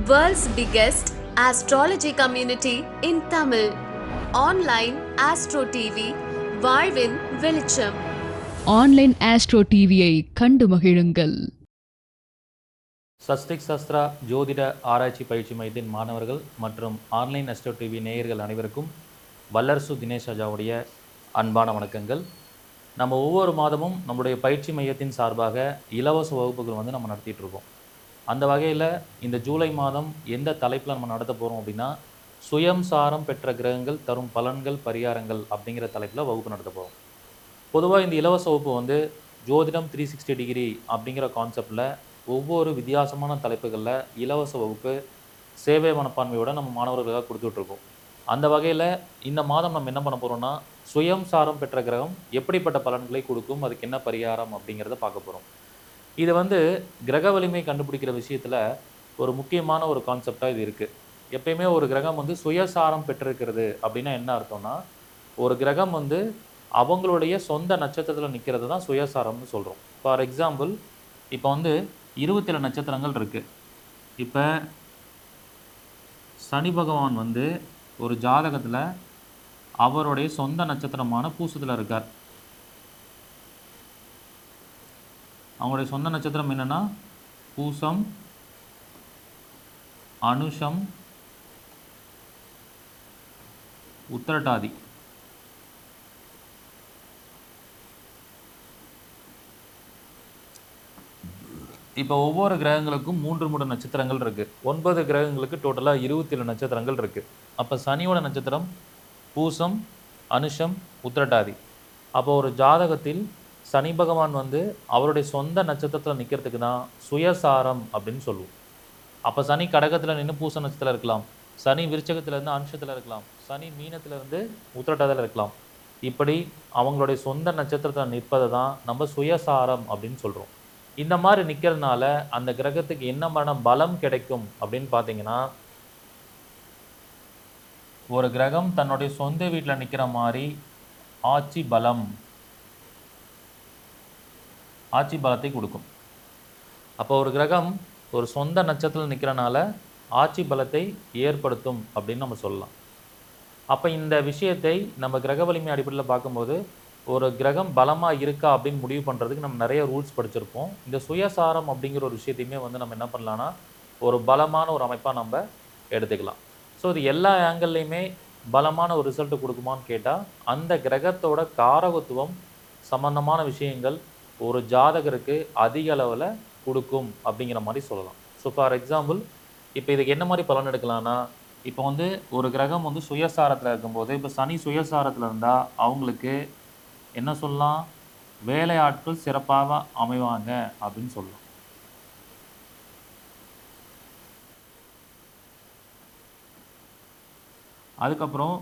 World's biggest astrology community in Tamil. Online Astro TV, வாழ்வின் வெளிச்சம். Online astro டிவியை கண்டு மகிழுங்கள். சஸ்டிக் சஸ்திரா ஜோதிட ஆராய்ச்சி பயிற்சி மையத்தின் மாணவர்கள் மற்றும் ஆன்லைன் ஆஸ்ட்ரோ டிவி நேயர்கள் அனைவருக்கும் வல்லரசு தினேஷ் ராஜாவுடைய அன்பான வணக்கங்கள். நம்ம ஒவ்வொரு மாதமும் நம்முடைய பயிற்சி மையத்தின் சார்பாக இலவச வகுப்புகள் நம்ம நடத்திட்டு இருக்கோம். அந்த வகையில் இந்த ஜூலை மாதம் எந்த தலைப்பில் நம்ம நடத்த போகிறோம் அப்படின்னா, சுயம் சாரம் பெற்ற கிரகங்கள் தரும் பலன்கள் பரிகாரங்கள் அப்படிங்கிற தலைப்பில் வகுப்பு நடத்த போகிறோம். பொதுவாக இந்த இலவச வகுப்பு ஜோதிடம் 360 டிகிரி அப்படிங்கிற கான்செப்டில் ஒவ்வொரு வித்தியாசமான தலைப்புகளில் இலவச வகுப்பு சேவை மனப்பான்மையோடு நம்ம மாணவர்களுக்காக கொடுத்துட்ருக்கோம். அந்த வகையில் இந்த மாதம் நம்ம என்ன பண்ண போகிறோம்னா, சுயம் சாரம் பெற்ற கிரகம் எப்படிப்பட்ட பலன்களை கொடுக்கும், அதுக்கு என்ன பரிகாரம் அப்படிங்கிறத பார்க்க போகிறோம். இது கிரக வலிமை கண்டுபிடிக்கிற விஷயத்தில் ஒரு முக்கியமான ஒரு கான்செப்டாக இது இருக்குது. எப்பயுமே ஒரு கிரகம் சுயசாரம் பெற்றிருக்கிறது அப்படின்னா என்ன அர்த்தம்னா, ஒரு கிரகம் அவங்களுடைய சொந்த நட்சத்திரத்தில் நிற்கிறது தான் சுயசாரம்னு சொல்கிறோம். ஃபார் எக்ஸாம்பிள், இப்போ 27 நட்சத்திரங்கள் இருக்குது. இப்போ சனி பகவான் ஒரு ஜாதகத்தில் அவருடைய சொந்த நட்சத்திரமான பூசத்தில் இருக்கார். அவங்களுடைய சொந்த நட்சத்திரம் என்னென்னா பூசம், அனுஷம், உத்திரட்டாதி. இப்போ ஒவ்வொரு கிரகங்களுக்கும் 3 நட்சத்திரங்கள் இருக்குது. 9 கிரகங்களுக்கு டோட்டலாக 27 நட்சத்திரங்கள் இருக்குது. அப்போ சனியோட நட்சத்திரம் பூசம், அனுஷம், உத்திரட்டாதி. அப்போ ஒரு ஜாதகத்தில் சனி பகவான் அவருடைய சொந்த நட்சத்திரத்தில் நிற்கிறதுக்கு தான் சுயசாரம் அப்படின்னு சொல்லுவோம். அப்போ சனி கடகத்தில் நின்று பூச நட்சத்திரம் இருக்கலாம், சனி விருச்சகத்திலேருந்து அனுஷத்தில் இருக்கலாம், சனி மீனத்திலேருந்து உத்திரட்டாதியில் இருக்கலாம். இப்படி அவங்களுடைய சொந்த நட்சத்திரத்தில் நிற்பதை தான் நம்ம சுயசாரம் அப்படின்னு சொல்கிறோம். இந்த மாதிரி நிற்கிறதுனால அந்த கிரகத்துக்கு என்ன பலம் கிடைக்கும் அப்படின்னு பார்த்தீங்கன்னா, ஒரு கிரகம் தன்னுடைய சொந்த வீட்டில் நிற்கிற மாதிரி ஆட்சி பலத்தை கொடுக்கும். அப்போ ஒரு கிரகம் ஒரு சொந்த நட்சத்திரத்தில் நிற்கிறனால ஆட்சி பலத்தை ஏற்படுத்தும் அப்படின்னு நம்ம சொல்லலாம். அப்போ இந்த விஷயத்தை நம்ம கிரக வலிமை அடிப்படையில் பார்க்கும்போது, ஒரு கிரகம் பலமாக இருக்கா அப்படின்னு முடிவு பண்ணுறதுக்கு நம்ம நிறைய ரூல்ஸ் படிச்சிருப்போம். இந்த சுயசாரம் அப்படிங்கிற ஒரு விஷயத்தையுமே நம்ம என்ன பண்ணலான்னா, ஒரு பலமான ஒரு அமைப்பாக நம்ம எடுத்துக்கலாம். ஸோ இது எல்லா ஆங்கிள்லையுமே பலமான ஒரு ரிசல்ட் கொடுக்குமான்னு கேட்டால், அந்த கிரகத்தோட காரகத்துவம் சம்பந்தமான விஷயங்கள் ஒரு ஜாதகருக்கு அதிக அளவில் கொடுக்கும் அப்படிங்கிற மாதிரி சொல்லலாம். ஸோ ஃபார் எக்ஸாம்பிள், இப்போ இதுக்கு என்ன மாதிரி பலன் எடுக்கலாம்னா, இப்போ ஒரு கிரகம் சுயசாரத்தில் இருக்கும்போது, இப்போ சனி சுயசாரத்தில் இருந்தால் அவங்களுக்கு என்ன சொல்லலாம், வேலை ஆட்கள் சிறப்பாக அமைவாங்க அப்படின்னு சொல்லலாம். அதுக்கப்புறம்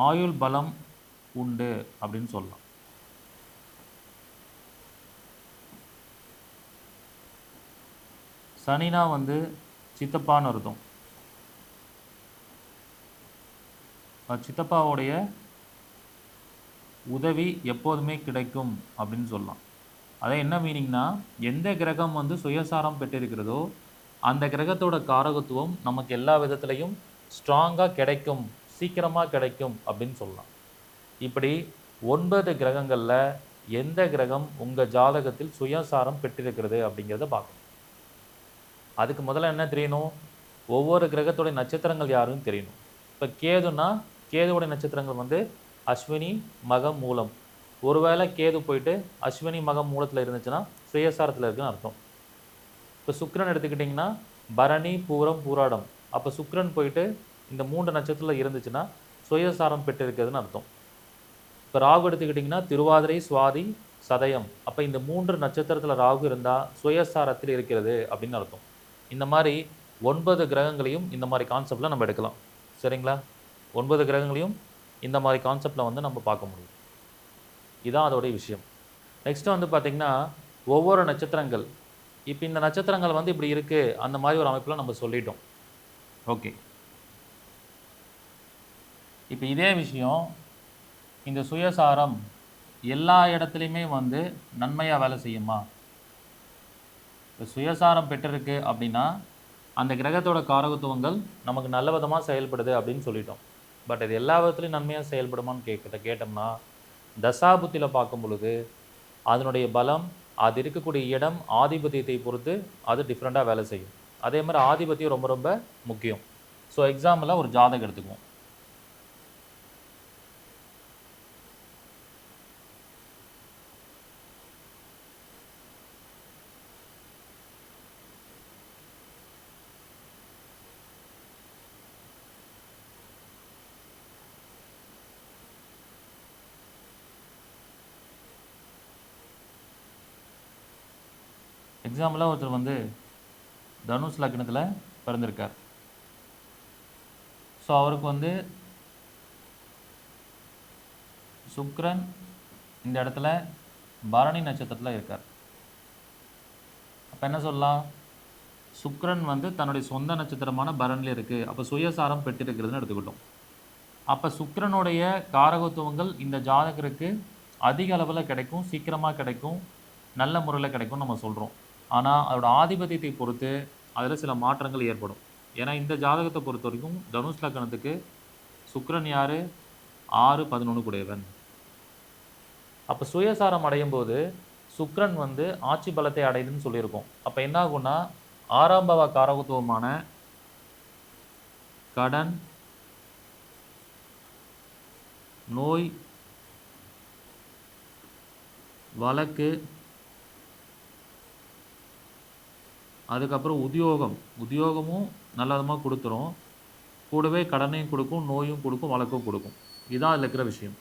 ஆயுள் பலம் உண்டு அப்படின்னு சொல்லலாம். சனினா சித்தப்பான்னு அர்த்தம். சித்தப்பாவுடைய உதவி எப்போதுமே கிடைக்கும் அப்படின்னு சொல்லலாம். அதை என்ன மீனிங்னா, எந்த கிரகம் சுயசாரம் பெற்றிருக்கிறதோ அந்த கிரகத்தோட காரகத்துவம் நமக்கு எல்லா விதத்துலையும் ஸ்ட்ராங்காக கிடைக்கும், சீக்கிரமாக கிடைக்கும் அப்படின்னு சொல்லலாம். இப்படி 9 கிரகங்களில் எந்த கிரகம் உங்கள் ஜாதகத்தில் சுயசாரம் பெற்றிருக்கிறது அப்படிங்கிறத பார்க்கணும். அதுக்கு முதல்ல என்ன தெரியணும், ஒவ்வொரு கிரகத்தோடைய நட்சத்திரங்கள் யாருன்னு தெரியணும். இப்போ கேதுனா, கேதுவோடைய நட்சத்திரங்கள் அஸ்வினி, மகம், மூலம். ஒருவேளை கேது போயிட்டு அஸ்வினி, மகம், மூலத்தில் இருந்துச்சுன்னா சுயசாரத்தில் இருக்குன்னு அர்த்தம். இப்போ சுக்கிரன் எடுத்துக்கிட்டிங்கன்னா பரணி, பூரம், பூராடம். அப்போ சுக்கிரன் போயிட்டு இந்த 3 நட்சத்திரத்தில் இருந்துச்சுன்னா சுயசாரம் பெற்றிருக்கிறதுன்னு அர்த்தம். இப்போ ராகு எடுத்துக்கிட்டிங்கன்னா திருவாதிரை, சுவாதி, சதயம். அப்போ இந்த 3 நட்சத்திரத்தில் ராகு இருந்தால் சுயசாரத்தில் இருக்கிறது அப்படின்னு அர்த்தம். இந்த மாதிரி 9 கிரகங்களையும் இந்த மாதிரி கான்செப்டில் நம்ம எடுக்கலாம். சரிங்களா? 9 கிரகங்களையும் இந்த மாதிரி கான்செப்டில் நம்ம பார்க்க முடியும். இதுதான் அதோடைய விஷயம். நெக்ஸ்ட்டு பார்த்திங்கன்னா, ஒவ்வொரு நட்சத்திரங்கள், இப்போ இந்த நட்சத்திரங்கள் இப்படி இருக்குது அந்த மாதிரி ஒரு அமைப்பில் நம்ம சொல்லிட்டோம். ஓகே, இப்போ இதே விஷயம் இந்த சுயசாரம் எல்லா இடத்துலையுமே நன்மையாக வேலை செய்யுமா? இப்போ சுயசாரம் பெற்றிருக்கு அப்படின்னா அந்த கிரகத்தோட காரகத்துவங்கள் நமக்கு நல்ல விதமாக செயல்படுது அப்படின்னு சொல்லிட்டோம். பட் இது எல்லா விதத்துலையும் நன்மையாக செயல்படுமான்னு கேட்டோம்னா தசாபுத்தியில் பார்க்கும் பொழுது அதனுடைய பலம், அது இருக்கக்கூடிய இடம், ஆதிபத்தியத்தை பொறுத்து அது டிஃப்ரெண்ட்டாக வேலை செய்யும். அதே மாதிரி ஆதிபத்தியம் ரொம்ப ரொம்ப முக்கியம். ஸோ எக்ஸாம்பிளாக ஒரு ஜாதகம் எடுத்துக்குவோம். எக்ஸாம்பிளாக ஒருத்தர் வந்து தனுஷ் லக்னத்தில் பிறந்திருக்கார். ஸோ அவருக்கு வந்து சுக்கிரன் இந்த இடத்துல பரணி நட்சத்திரத்தில் இருக்கார். அப்போ என்ன சொல்லலாம்? சுக்கிரன் வந்து தன்னுடைய சொந்த நட்சத்திரமான பரணியில் இருக்குது. அப்போ சுயசாரம் பெற்றிருக்கிறதுன்னு எடுத்துக்கிட்டோம். அப்போ சுக்கிரனுடைய காரகத்துவங்கள் இந்த ஜாதகருக்கு அதிக அளவில் கிடைக்கும், சீக்கிரமாக கிடைக்கும், நல்ல முறையில் கிடைக்கும்னு நம்ம சொல்கிறோம். ஆனால் அதோட ஆதிபத்தியத்தை பொறுத்து அதில் சில மாற்றங்கள் ஏற்படும். ஏன்னா இந்த ஜாதகத்தை பொறுத்த வரைக்கும் தனுஷ் லக்னத்துக்கு சுக்கிரன் யார்? 6-11 கூடியவன். அப்போ சுயசாரம் அடையும் போது சுக்கிரன் வந்து ஆட்சி பலத்தை அடையுதுன்னு சொல்லியிருக்கோம். அப்போ என்ன ஆகும்னா 6ஆம் பாவ காரகத்துவமான கடன், நோய், வழக்கு, அதுக்கப்புறம் உத்தியோகமும் நல்ல விதமாக கொடுத்துரும். கூடவே கடனையும் கொடுக்கும், நோயும் கொடுக்கும், வழக்கும் கொடுக்கும். இதுதான் அதில் இருக்கிற விஷயம்.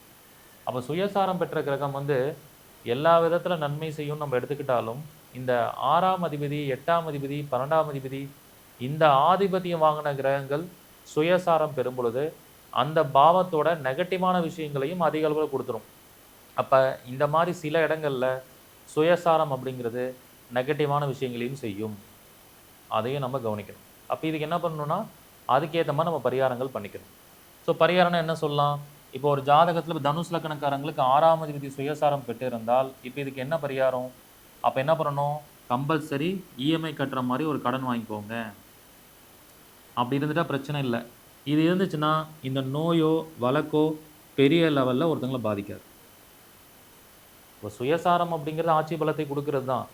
அப்போ சுயசாரம் பெற்ற கிரகம் வந்து எல்லா விதத்தில் நன்மை செய்யும் நம்ம எடுத்துக்கிட்டாலும் இந்த 6ஆம் அதிபதி, 8ஆம் அதிபதி, 12ஆம் அதிபதி, இந்த ஆதிபத்தியம் வாங்கின கிரகங்கள் சுயசாரம் பெறும் பொழுது அந்த பாவத்தோட நெகட்டிவான விஷயங்களையும் அதிக அளவில் கொடுத்துரும். அப்போ இந்த மாதிரி சில இடங்களில் சுயசாரம் அப்படிங்கிறது நெகட்டிவான விஷயங்களையும் செய்யும். அதையும் நம்ம கவனிக்கணும். அப்போ இதுக்கு என்ன பண்ணணும்னா அதுக்கேற்ற மாதிரி நம்ம பரிகாரங்கள் பண்ணிக்கணும். ஸோ பரிகாரம்னா என்ன சொல்லலாம்? இப்போ ஒரு ஜாதகத்தில் தனுஷ் லக்னக்காரங்களுக்கு 6ஆம் அதிபதி சுயசாரம் பெற்று இருந்தால் இப்போ இதுக்கு என்ன பரிகாரம்? அப்போ என்ன பண்ணணும்? கம்பல்சரி இஎம்ஐ கட்டுற மாதிரி ஒரு கடன் வாங்கிக்கோங்க. அப்படி இருந்துட்டால் பிரச்சனை இல்லை. இது இருந்துச்சுன்னா இந்த நோயோ வழக்கோ பெரிய லெவலில் ஒருத்தங்களை பாதிக்காது. இப்போ சுயசாரம் அப்படிங்கிறது ஆட்சி பலத்தை கொடுக்கறது தான்.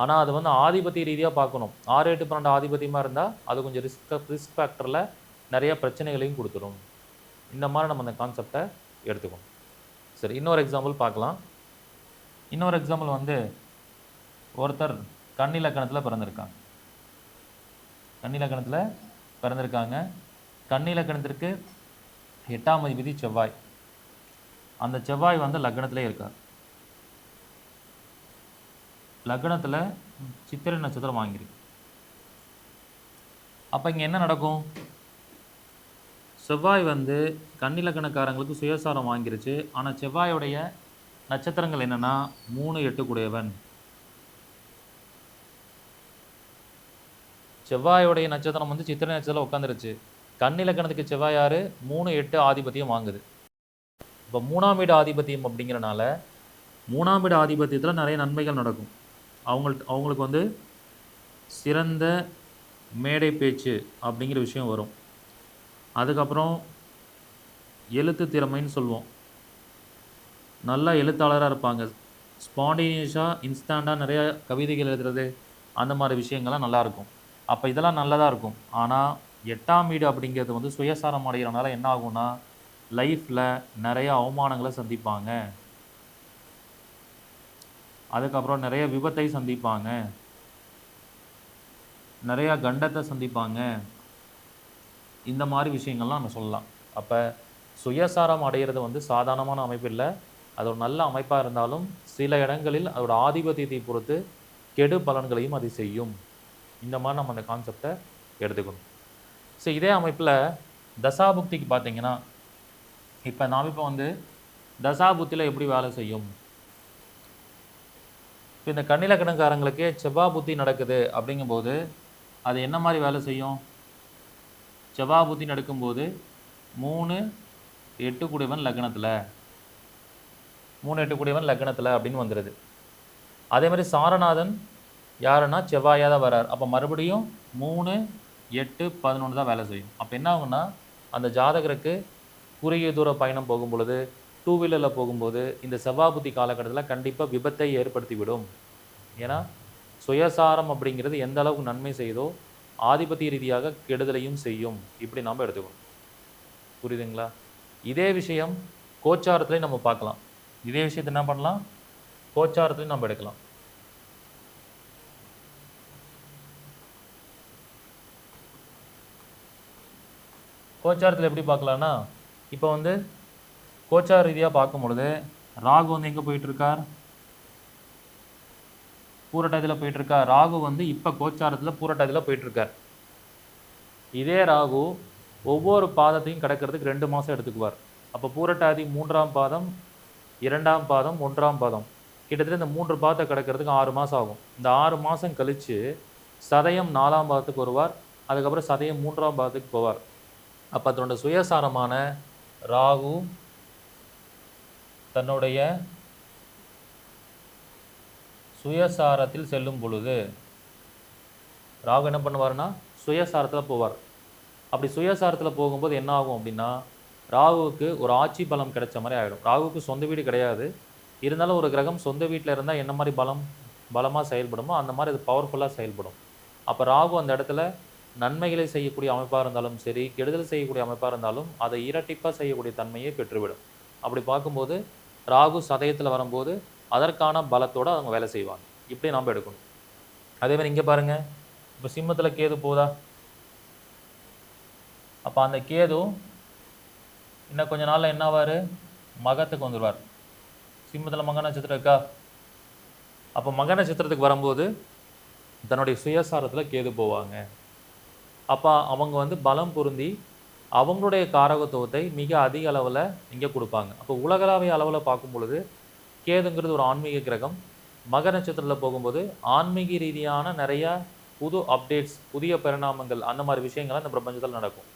ஆனால் அது வந்து ஆதிபத்திய ரீதியாக பார்க்கணும். 6, 8, 12 ஆதிபத்தியமாக இருந்தால் அது கொஞ்சம் ரிஸ்க் ஃபேக்டரில் நிறைய பிரச்சனைகளையும் கொடுத்துரும். இந்த மாதிரி நம்ம அந்த கான்செப்டை எடுத்துக்கணும். சரி, இன்னொரு எக்ஸாம்பிள் பார்க்கலாம். இன்னொரு எக்ஸாம்பிள் வந்து ஒருத்தர் கன்னி லக்னத்தில் பிறந்திருக்காங்க. கன்னி லக்னத்திற்கு 8ஆம் அதிபதி செவ்வாய். அந்த செவ்வாய் வந்து லக்னத்திலே இருக்கார். லக்னத்தில் சித்திரை நட்சத்திரம் வாங்கியிருக்கு. அப்போ இங்கே என்ன நடக்கும்? செவ்வாய் வந்து கன்னி லக்னக்காரங்களுக்கு சுயசாரம் வாங்கிருச்சு. ஆனால் செவ்வாயோடைய நட்சத்திரங்கள் என்னென்னா 3, 8 கூடியவன். செவ்வாயோடைய நட்சத்திரம் வந்து சித்திரை நட்சத்திரம் உட்காந்துருச்சு. கன்னி லக்னத்துக்கு செவ்வாய் யார்? 3, 8 ஆதிபத்தியம் வாங்குது. இப்போ 3ஆம் வீடு ஆதிபத்தியம் அப்படிங்கிறனால 3ஆம் வீடு ஆதிபத்தியத்தில் நிறைய நன்மைகள் நடக்கும். அவங்களுக்கு வந்து சிறந்த மேடை பேச்சு அப்படிங்கிற விஷயம் வரும். அதுக்கப்புறம் எழுத்து திறமைன்னு சொல்லுவோம். நல்லா எழுத்தாளராக இருப்பாங்க. ஸ்பான்டேனியஸாக இன்ஸ்டண்ட்டாக நிறைய கவிதைகள் எழுதுறது அந்த மாதிரி விஷயங்கள்லாம் நல்லாயிருக்கும். அப்போ இதெல்லாம் நல்லதாக இருக்கும். ஆனால் 8ஆம் வீடு அப்படிங்கிறது வந்து சுயசாரம் அடைகிறனால என்ன ஆகும்னா லைஃப்பில் நிறைய அவமானங்களை சந்திப்பாங்க. அதுக்கப்புறம் நிறைய விபத்தை சந்திப்பாங்க, நிறையா கண்டத்தை சந்திப்பாங்க. இந்த மாதிரி விஷயங்கள்லாம் நம்ம சொல்லலாம். அப்போ சுயசாரம் அடைகிறது வந்து சாதாரணமான அமைப்பு இல்லை. அது ஒரு நல்ல அமைப்பாக இருந்தாலும் சில இடங்களில் அதோட ஆதிபத்தியத்தை பொறுத்து கெடு பலன்களையும் அது செய்யும். இந்த மாதிரி நம்ம அந்த கான்செப்டை எடுத்துக்கணும். ஸோ இதே அமைப்பில் தசாபுக்திக்கு பார்த்தீங்கன்னா இப்போ நாம் இப்போ வந்து தசாபுத்தியில் எப்படி வேலை செய்யும்? இப்போ இந்த கன்னி லக்னக்காரங்களுக்கு செவ்வாய் புத்தி நடக்குது அப்படிங்கும்போது அது என்ன மாதிரி வேலை செய்யும்? செவ்வாய் புத்தி நடக்கும்போது 3, 8 கூடியவன் லக்னத்தில், 3, 8 கூடியவன் லக்னத்தில் அப்படின்னு வந்துடுது. அதே மாதிரி சாரநாதன் யாருன்னா செவ்வாயாக தான் வரார். அப்போ மறுபடியும் 3, 8, 11 தான் வேலை செய்யும். அப்போ என்ன ஆகும்னா அந்த ஜாதகருக்கு குறுகிய தூர பயணம் போகும் பொழுது, டூ வீலரில் போகும்போது இந்த செவ்வாய் புத்தி காலகட்டத்தில் கண்டிப்பாக விபத்தை ஏற்படுத்திவிடும். ஏன்னா சுயசாரம் அப்படிங்கிறது எந்த அளவுக்கு நன்மை செய்யுதோ ஆதிபத்திய ரீதியாக கெடுதலையும் செய்யும். இப்படி நாம் எடுத்துக்கணும். புரியுதுங்களா? இதே விஷயம் கோச்சாரத்துலேயும் நம்ம பார்க்கலாம். இதே விஷயத்தை என்ன பண்ணலாம்? கோச்சாரத்துலையும் நம்ம எடுக்கலாம். கோச்சாரத்தில் எப்படி பார்க்கலான்னா, இப்போ வந்து கோச்சார ரீதியாக பார்க்கும் பொழுது ராகு வந்து எங்கே போயிட்டுருக்கார்? பூரட்டாதியில் போயிட்டுருக்கார். ராகு வந்து இப்போ கோச்சாரத்தில் பூரட்டாதியில் போயிட்டுருக்கார். இதே ராகு ஒவ்வொரு பாதத்தையும் கடக்கிறதுக்கு 2 மாதம் எடுத்துக்குவார். அப்போ பூரட்டாதி 3ஆம் பாதம், 2ஆம் பாதம், 1ஆம் பாதம், கிட்டத்தட்ட இந்த 3 பாதத்தை கடக்கிறதுக்கு 6 மாதம் ஆகும். இந்த 6 மாதம் கழித்து சதயம் 4ஆம் பாதத்துக்கு வருவார். அதுக்கப்புறம் சதயம் 3ஆம் பாதத்துக்கு போவார். அப்போ அதனோட சுயசாரமான ராகு தன்னுடைய சுயசாரத்தில் செல்லும் பொழுது ராகு என்ன பண்ணுவார்னா சுயசாரத்தில் போவார். அப்படி சுயசாரத்தில் போகும்போது என்ன ஆகும் அப்படின்னா, ராகுவுக்கு ஒரு ஆட்சி பலம் கிடைச்ச மாதிரி ஆகிடும். ராகுவுக்கு சொந்த வீடு கிடையாது. இருந்தாலும் ஒரு கிரகம் சொந்த வீட்டில் இருந்தால் என்ன மாதிரி பலமாக செயல்படுமோ அந்த மாதிரி அது பவர்ஃபுல்லாக செயல்படும். அப்போ ராகு அந்த இடத்துல நன்மைகளை செய்யக்கூடிய அமைப்பாக இருந்தாலும் சரி, கெடுதல் செய்யக்கூடிய அமைப்பாக இருந்தாலும் அதை இரட்டிப்பாக செய்யக்கூடிய தன்மையை பெற்றுவிடும். அப்படி பார்க்கும்போது ராகு சதயத்தில் வரும்போது அதற்கான பலத்தோடு அவங்க வேலை செய்வாங்க. இப்படி நாம் எடுக்கணும். அதே மாதிரி இங்கே பாருங்கள், இப்போ சிம்மத்தில் கேது போதா? அப்போ அந்த கேது இன்னும் கொஞ்ச நாளில் என்ன ஆவார்? மகத்துக்கு வந்துடுவார். சிம்மத்தில் மக நட்சத்திரம் இருக்கா? அப்போ மக நட்சத்திரத்துக்கு வரும்போது தன்னுடைய சுயசாரத்தில் கேது போவாங்க. அப்போ அவங்க வந்து பலம் பொருந்தி அவங்களுடைய காரகத்துவத்தை மிக அதிக அளவில் இங்கே கொடுப்பாங்க. அப்போ உலகளாவிய அளவில் பார்க்கும் பொழுது கேதுங்கிறது ஒரு ஆன்மீக கிரகம். மக நட்சத்திரத்தில் போகும்போது ஆன்மீக ரீதியான நிறையா புது அப்டேட்ஸ், புதிய பரிணாமங்கள், அந்த மாதிரி விஷயங்கள்லாம் இந்த பிரபஞ்சத்தில் நடக்கும்.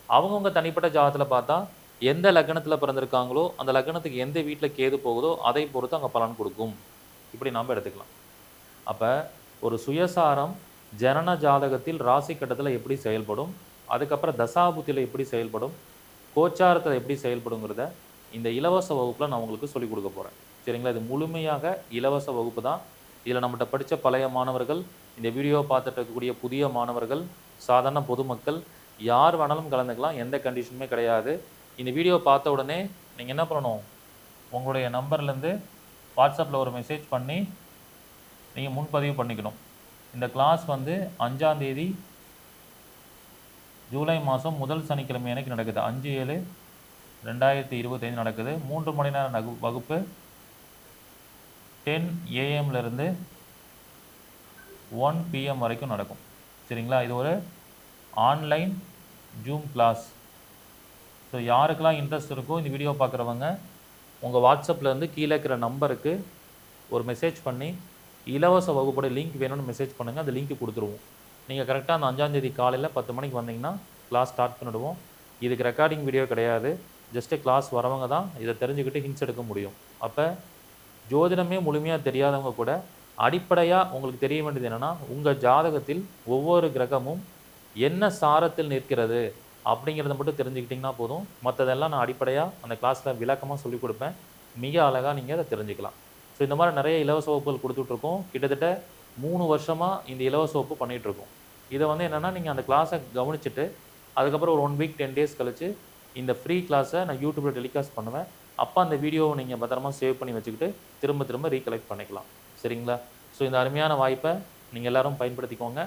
அவங்கவுங்க தனிப்பட்ட ஜாதகத்தில் பார்த்தா எந்த லக்னத்தில் பிறந்திருக்காங்களோ அந்த லக்னத்துக்கு எந்த வீட்டில் கேது போகுதோ அதை பொறுத்து அங்கே பலன் கொடுக்கும். இப்படி நாம் எடுத்துக்கலாம். அப்போ ஒரு சுயசாரம் ஜனன ஜாதகத்தில் ராசி கட்டத்தில் எப்படி செயல்படும், அதுக்கப்புறம் தசாபுத்தியில் எப்படி செயல்படும், கோச்சாரத்தில் எப்படி செயல்படுங்கிறத இந்த இலவச வகுப்பில் நான் உங்களுக்கு சொல்லிக் கொடுக்க போகிறேன். சரிங்களா? இது முழுமையாக இலவச வகுப்பு தான். இதில் நம்மகிட்ட படித்த பழைய மாணவர்கள், இந்த வீடியோவை பார்த்துட்டு இருக்கக்கூடிய புதிய மாணவர்கள், சாதாரண பொதுமக்கள் யார் வேணாலும் கலந்துக்கலாம். எந்த கண்டிஷனுமே கிடையாது. இந்த வீடியோ பார்த்த உடனே நீங்கள் என்ன பண்ணணும்? உங்களுடைய நம்பர்லேருந்து வாட்ஸ்அப்பில் ஒரு மெசேஜ் பண்ணி நீங்கள் முன்பதிவு பண்ணிக்கணும். இந்த கிளாஸ் வந்து 5ஆம் தேதி ஜூலை மாதம் முதல் சனிக்கிழமை அன்னைக்கு நடக்குது. 5/7/2025 நடக்குது. 3 மணி நேர வகுப்பு 10 AM 1 PM வரைக்கும் நடக்கும். சரிங்களா? இது ஒரு ஆன்லைன் ஜூம் கிளாஸ். ஸோ யாருக்கெல்லாம் இன்ட்ரெஸ்ட் இருக்கோ இந்த வீடியோ பார்க்குறவங்க உங்கள் வாட்ஸ்அப்லேருந்து கீழே இருக்கிற நம்பருக்கு ஒரு மெசேஜ் பண்ணி இலவச வகுப்போட லிங்க் வேணும்னு மெசேஜ் பண்ணுங்கள். அந்த லிங்க் கொடுத்துருவோம். நீங்கள் கரெக்டாக அந்த 5ஆம் தேதி காலையில் 10 மணிக்கு வந்தீங்கன்னா கிளாஸ் ஸ்டார்ட் பண்ணிவிடுவோம். இதுக்கு ரெக்கார்டிங் வீடியோ கிடையாது. ஜஸ்ட்டு கிளாஸ் வரவங்க தான் இதை தெரிஞ்சுக்கிட்டு ஹிண்ட்ஸ் எடுக்க முடியும். அப்போ ஜோதிடமே முழுமையாக தெரியாதவங்க கூட அடிப்படையாக உங்களுக்கு தெரிய வேண்டியது என்னென்னா, உங்கள் ஜாதகத்தில் ஒவ்வொரு கிரகமும் என்ன சாரத்தில் நிற்கிறது அப்படிங்கிறத மட்டும் தெரிஞ்சுக்கிட்டிங்கன்னா போதும். மற்றதெல்லாம் நான் அடிப்படையாக அந்த கிளாஸில் விளக்கமாக சொல்லிக் கொடுப்பேன். மிக அழகாக நீங்கள் அதை தெரிஞ்சுக்கலாம். ஸோ இந்த மாதிரி நிறைய இலவச வகுப்புகள் கொடுத்துட்ருக்கோம். கிட்டத்தட்ட 3 வருஷமாக இந்த இலவச வகுப்பு பண்ணிகிட்ருக்கோம். இதை வந்து என்னென்னா, நீங்கள் அந்த கிளாஸை கவனிச்சுட்டு அதுக்கப்புறம் ஒரு 1 வீக் 10 டேஸ் கழித்து இந்த ஃப்ரீ கிளாஸை நான் யூடியூப்பில் டெலிகாஸ்ட் பண்ணுவேன். அப்போ அந்த வீடியோவை நீங்கள் பத்திரமா சேவ் பண்ணி வச்சுக்கிட்டு திரும்ப ரீகலெக்ட் பண்ணிக்கலாம். சரிங்களா? ஸோ இந்த அருமையான வாய்ப்பை நீங்கள் எல்லோரும் பயன்படுத்திக்கோங்க.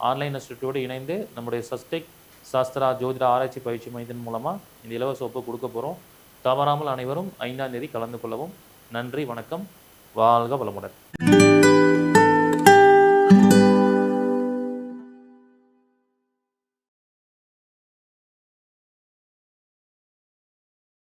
ஆன்லைன் இன்ஸ்டிடியூட்டோடு இணைந்து நம்முடைய சஸ்டெக் சாஸ்திரா ஜோதிட ஆராய்ச்சி பயிற்சி மையத்தின் மூலமாக இந்த இலவச வகுப்பு கொடுக்க போகிறோம். தவறாமல் அனைவரும் 5ஆம் தேதி கலந்து கொள்ளவும். நன்றி, வணக்கம், வாழ்க வளமுடன்.